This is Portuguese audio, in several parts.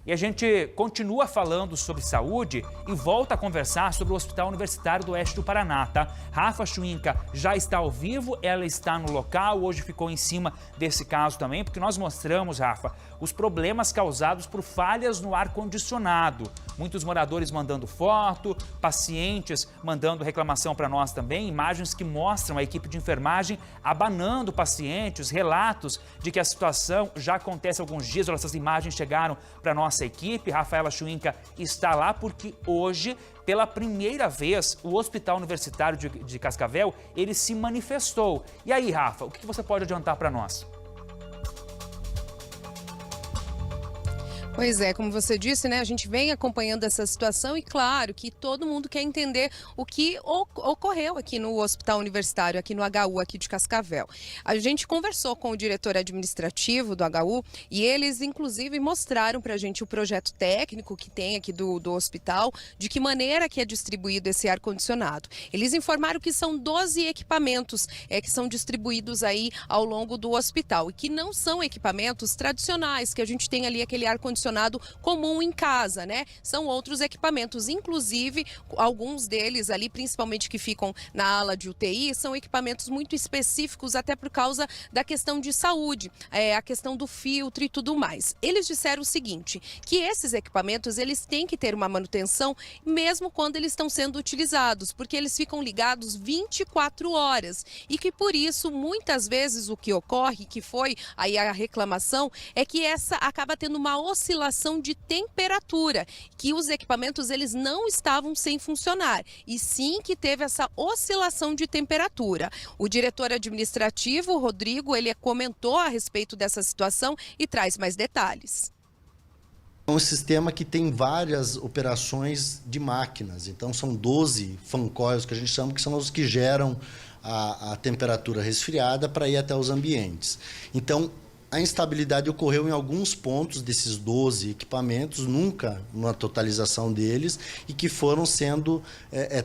E a gente continua falando sobre saúde e volta a conversar sobre o Hospital Universitário do Oeste do Paraná, tá? Rafa Schwinka já está ao vivo, ela está no local, hoje ficou em cima desse caso também, porque nós mostramos, Rafa, os problemas causados por falhas no ar-condicionado. Muitos moradores mandando foto, pacientes mandando reclamação para nós também, imagens que mostram a equipe de enfermagem abanando pacientes, relatos de que a situação já acontece há alguns dias. Essas imagens chegaram para nossa equipe. Rafaela Schwinka está lá porque hoje, pela primeira vez, o Hospital Universitário de Cascavel, ele se manifestou. E aí, Rafa, o que você pode adiantar para nós? Pois é, como você disse, né, a gente vem acompanhando essa situação e claro que todo mundo quer entender o que ocorreu aqui no Hospital Universitário, aqui no HU, aqui de Cascavel. A gente conversou com o diretor administrativo do HU e eles inclusive mostraram para a gente o projeto técnico que tem aqui do hospital, de que maneira que é distribuído esse ar-condicionado. Eles informaram que são 12 equipamentos que são distribuídos aí ao longo do hospital e que não são equipamentos tradicionais, que a gente tem ali aquele ar-condicionado comum em casa, né? São outros equipamentos, inclusive alguns deles ali, principalmente que ficam na ala de UTI, são equipamentos muito específicos até por causa da questão de saúde, a questão do filtro e tudo mais. Eles disseram o seguinte, que esses equipamentos eles têm que ter uma manutenção mesmo quando eles estão sendo utilizados, porque eles ficam ligados 24 horas e que por isso muitas vezes o que ocorre, que foi aí a reclamação, é que essa acaba tendo uma oscilação de temperatura, que os equipamentos eles não estavam sem funcionar, e sim que teve essa oscilação de temperatura. O diretor administrativo, Rodrigo, ele comentou a respeito dessa situação e traz mais detalhes. É um sistema que tem várias operações de máquinas, então são 12 fan coils que a gente chama, que são os que geram a temperatura resfriada para ir até os ambientes. Então, a instabilidade ocorreu em alguns pontos desses 12 equipamentos, nunca na totalização deles, e que foram sendo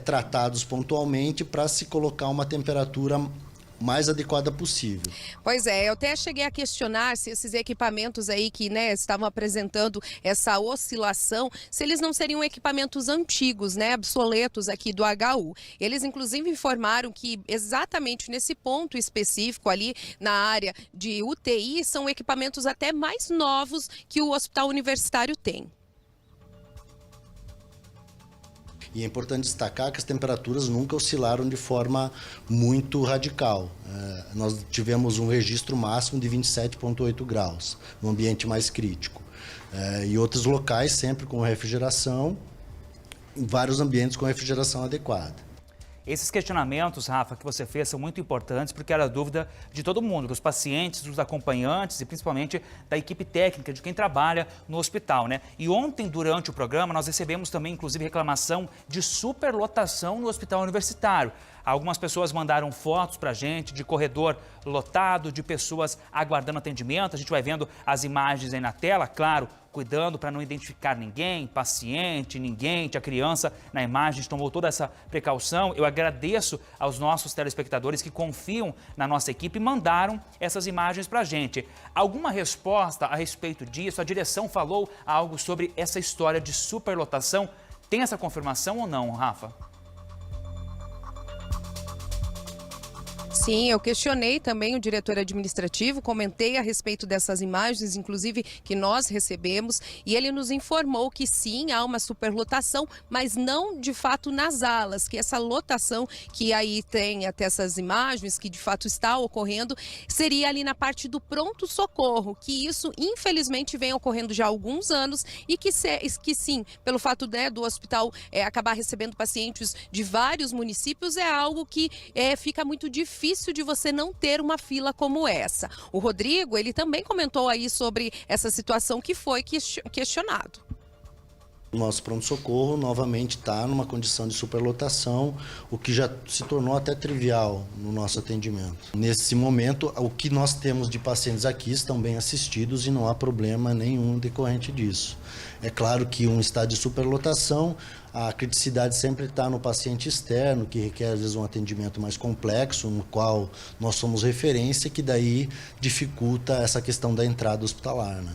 tratados pontualmente para se colocar uma temperatura mais adequada possível. Pois é, eu até cheguei a questionar se esses equipamentos aí que, né, estavam apresentando essa oscilação, se eles não seriam equipamentos antigos, né, obsoletos aqui do HU. Eles inclusive informaram que exatamente nesse ponto específico ali na área de UTI são equipamentos até mais novos que o Hospital Universitário tem. E é importante destacar que as temperaturas nunca oscilaram de forma muito radical. Nós tivemos um registro máximo de 27,8 graus, no ambiente mais crítico. E outros locais sempre com refrigeração, em vários ambientes com refrigeração adequada. Esses questionamentos, Rafa, que você fez são muito importantes porque era a dúvida de todo mundo, dos pacientes, dos acompanhantes e principalmente da equipe técnica, de quem trabalha no hospital, né? E ontem, durante o programa, nós recebemos também, inclusive, reclamação de superlotação no hospital universitário. Algumas pessoas mandaram fotos para a gente de corredor lotado, de pessoas aguardando atendimento. A gente vai vendo as imagens aí na tela, claro, cuidando para não identificar ninguém, paciente, ninguém, tinha criança na imagem, a gente tomou toda essa precaução. Eu agradeço aos nossos telespectadores que confiam na nossa equipe e mandaram essas imagens para a gente. Alguma resposta a respeito disso? A direção falou algo sobre essa história de superlotação? Tem essa confirmação ou não, Rafa? Sim, eu questionei também o diretor administrativo, comentei a respeito dessas imagens, inclusive que nós recebemos, e ele nos informou que sim, há uma superlotação, mas não de fato nas alas, que essa lotação que aí tem até essas imagens, que de fato está ocorrendo, seria ali na parte do pronto-socorro, que isso infelizmente vem ocorrendo já há alguns anos e que sim, pelo fato do hospital acabar recebendo pacientes de vários municípios, é algo que fica muito difícil de você não ter uma fila como essa. O Rodrigo, ele também comentou aí sobre essa situação que foi questionado. O nosso pronto-socorro novamente está numa condição de superlotação, o que já se tornou até trivial no nosso atendimento. Nesse momento, o que nós temos de pacientes aqui estão bem assistidos e não há problema nenhum decorrente disso. É claro que um estado de superlotação, a criticidade sempre está no paciente externo, que requer às vezes um atendimento mais complexo, no qual nós somos referência, que daí dificulta essa questão da entrada hospitalar, né?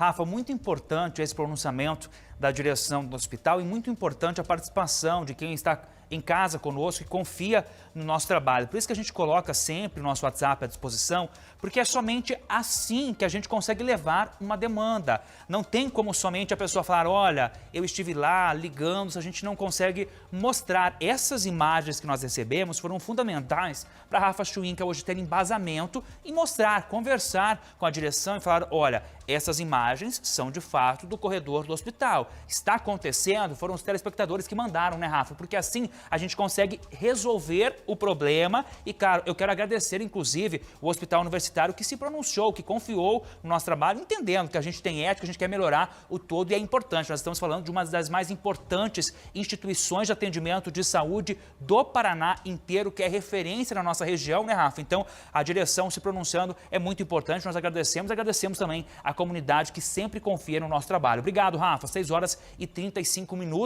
Rafa, muito importante esse pronunciamento da direção do hospital e muito importante a participação de quem está em casa conosco e confia no nosso trabalho. Por isso que a gente coloca sempre o nosso WhatsApp à disposição, porque é somente assim que a gente consegue levar uma demanda. Não tem como somente a pessoa falar, olha, eu estive lá ligando, a gente não consegue mostrar. Essas imagens que nós recebemos foram fundamentais para a Rafa Schwinka hoje ter embasamento e mostrar, conversar com a direção e falar, olha, essas imagens são de fato do corredor do hospital. Está acontecendo, foram os telespectadores que mandaram, né, Rafa? Porque assim a gente consegue resolver o problema e, claro, eu quero agradecer, inclusive, o Hospital Universitário que se pronunciou, que confiou no nosso trabalho, entendendo que a gente tem ética, a gente quer melhorar o todo e é importante. Nós estamos falando de uma das mais importantes instituições de atendimento de saúde do Paraná inteiro, que é referência na nossa região, né, Rafa? Então, a direção se pronunciando é muito importante, nós agradecemos também a comunidade que sempre confia no nosso trabalho. Obrigado, Rafa. 6 horas e 35 minutos.